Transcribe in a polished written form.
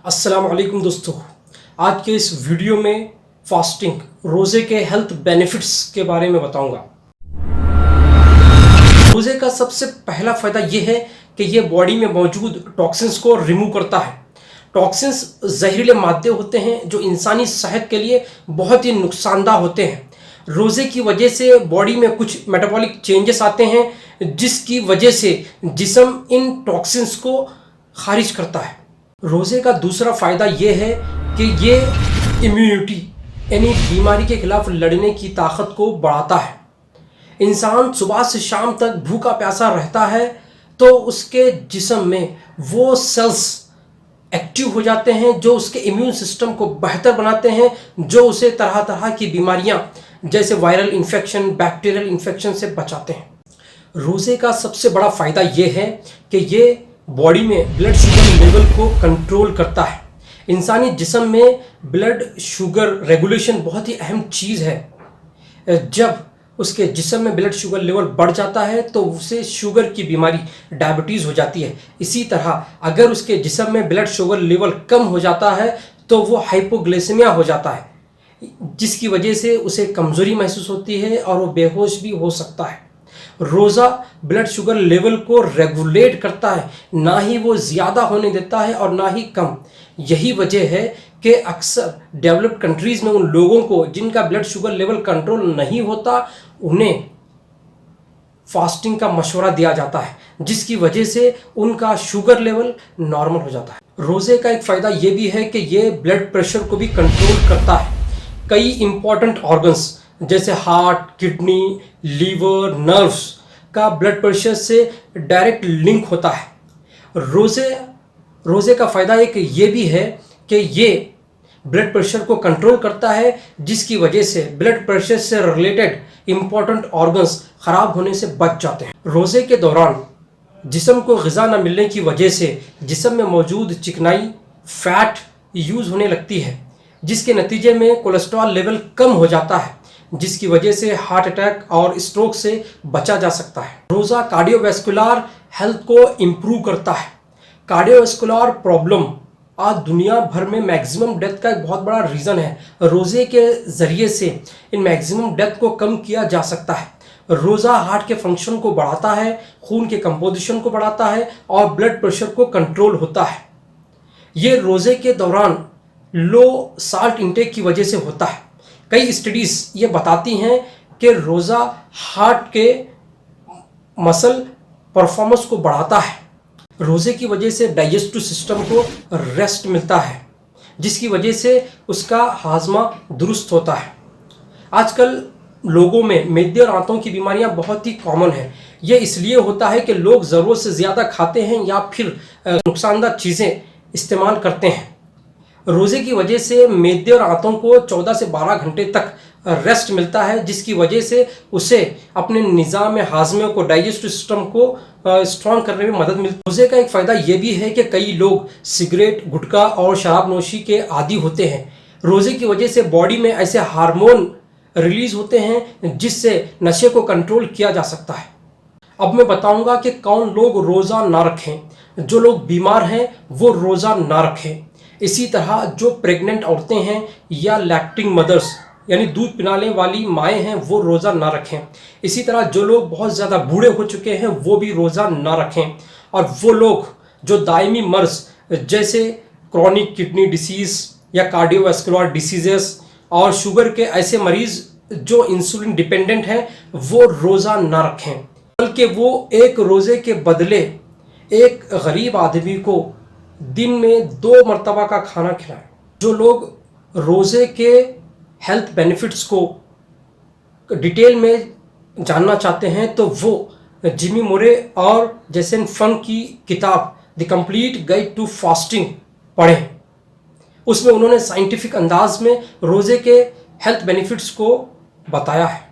अस्सलाम वालेकुम दोस्तों, आज के इस वीडियो में फास्टिंग रोज़े के हेल्थ बेनिफिट्स के बारे में बताऊंगा। रोज़े का सबसे पहला फ़ायदा ये है कि ये बॉडी में मौजूद टॉक्सिन्स को रिमूव करता है। टॉक्सिन्स जहरीले मादे होते हैं जो इंसानी सेहत के लिए बहुत ही नुकसानदाह होते हैं। रोज़े की वजह से बॉडी में कुछ मेटाबॉलिक चेंजेस आते हैं जिसकी वजह से जिस्म इन टॉक्सिन्स को खारिज करता है। रोज़े का दूसरा फ़ायदा ये है कि ये इम्यूनिटी यानी बीमारी के खिलाफ लड़ने की ताकत को बढ़ाता है। इंसान सुबह से शाम तक भूखा प्यासा रहता है तो उसके जिस्म में वो सेल्स एक्टिव हो जाते हैं जो उसके इम्यून सिस्टम को बेहतर बनाते हैं, जो उसे तरह तरह की बीमारियां जैसे वायरल इन्फेक्शन, बैक्टीरियल इन्फेक्शन से बचाते हैं। रोज़े का सबसे बड़ा फ़ायदा ये है कि ये बॉडी में ब्लड शुगर लेवल को कंट्रोल करता है। इंसानी जिस्म में ब्लड शुगर रेगुलेशन बहुत ही अहम चीज़ है। जब उसके जिस्म में ब्लड शुगर लेवल बढ़ जाता है तो उसे शुगर की बीमारी डायबिटीज़ हो जाती है। इसी तरह अगर उसके जिस्म में ब्लड शुगर लेवल कम हो जाता है तो वो हाइपोग्लाइसेमिया हो जाता है, जिसकी वजह से उसे कमज़ोरी महसूस होती है और वो बेहोश भी हो सकता है। रोज़ा ब्लड शुगर लेवल को रेगुलेट करता है, ना ही वो ज़्यादा होने देता है और ना ही कम। यही वजह है कि अक्सर डेवलप्ड कंट्रीज़ में उन लोगों को जिनका ब्लड शुगर लेवल कंट्रोल नहीं होता उन्हें फास्टिंग का मशवरा दिया जाता है, जिसकी वजह से उनका शुगर लेवल नॉर्मल हो जाता है। रोज़े का एक फ़ायदा ये भी है कि ये ब्लड प्रेशर को भी कंट्रोल करता है। कई इम्पॉर्टेंट ऑर्गन्स जैसे हार्ट, किडनी, लीवर, नर्व्स का ब्लड प्रेशर से डायरेक्ट लिंक होता है। रोज़े का फ़ायदा एक ये भी है कि ये ब्लड प्रेशर को कंट्रोल करता है, जिसकी वजह से ब्लड प्रेशर से रिलेटेड इम्पॉर्टेंट ऑर्गन्स ख़राब होने से बच जाते हैं। रोज़े के दौरान जिस्म को ग़िज़ा न मिलने की वजह से जिस्म में मौजूद चिकनाई, फैट यूज़ होने लगती है, जिसके नतीजे में कोलेस्ट्रॉल लेवल कम हो जाता है, जिसकी वजह से हार्ट अटैक और स्ट्रोक से बचा जा सकता है। रोज़ा कार्डियोवैस्कुलर हेल्थ को इम्प्रूव करता है। कार्डियोवैस्कुलर प्रॉब्लम आज दुनिया भर में मैक्सिमम डेथ का एक बहुत बड़ा रीज़न है। रोज़े के ज़रिए से इन मैक्सिमम डेथ को कम किया जा सकता है। रोज़ा हार्ट के फंक्शन को बढ़ाता है, खून के कंपोजिशन को बढ़ाता है और ब्लड प्रेशर को कंट्रोल होता है। ये रोज़े के दौरान लो साल्ट इंटेक की वजह से होता है। कई स्टडीज़ ये बताती हैं कि रोज़ा हार्ट के मसल परफॉर्मेंस को बढ़ाता है। रोज़े की वजह से डाइजेस्टिव सिस्टम को रेस्ट मिलता है, जिसकी वजह से उसका हाजमा दुरुस्त होता है। आजकल लोगों में मैदे और आंतों की बीमारियां बहुत ही कॉमन है। ये इसलिए होता है कि लोग ज़रूरत से ज़्यादा खाते हैं या फिर नुकसानदार चीज़ें इस्तेमाल करते हैं। रोज़े की वजह से मैदे और आंतों को 14 से 12 घंटे तक रेस्ट मिलता है, जिसकी वजह से उसे अपने निज़ाम हाज़मे को, डाइजेस्टिव सिस्टम को स्ट्रॉन्ग करने में मदद मिलती है। रोज़े का एक फ़ायदा ये भी है कि कई लोग सिगरेट, गुटखा और शराब नोशी के आदी होते हैं। रोज़े की वजह से बॉडी में ऐसे हार्मोन रिलीज़ होते हैं जिससे नशे को कंट्रोल किया जा सकता है। अब मैं बताऊंगा कि कौन लोग रोज़ा ना रखें। जो लोग बीमार हैं वो रोज़ा ना रखें। इसी तरह जो प्रेग्नेंट औरतें हैं या लैक्टिंग मदर्स यानी दूध पिलाने वाली माएँ हैं वो रोज़ा ना रखें। इसी तरह जो लोग बहुत ज़्यादा बूढ़े हो चुके हैं वो भी रोज़ा ना रखें। और वो लोग जो दायमी मर्ज जैसे क्रॉनिक किडनी डिसीज़ या कार्डियोवैस्कुलर डिसीजेस और शुगर के ऐसे मरीज़ जो इंसुलिन डिपेंडेंट हैं वो रोज़ा ना रखें, बल्कि वो एक रोज़े के बदले एक गरीब आदमी को दिन में 2 मरतबा का खाना खिलाएं। जो लोग रोज़े के हेल्थ बेनिफिट्स को डिटेल में जानना चाहते हैं तो वो जिमी मोरे और जेसन फंग की किताब the complete guide to fasting पढ़ें। उसमें उन्होंने साइंटिफिक अंदाज में रोज़े के हेल्थ बेनिफिट्स को बताया है।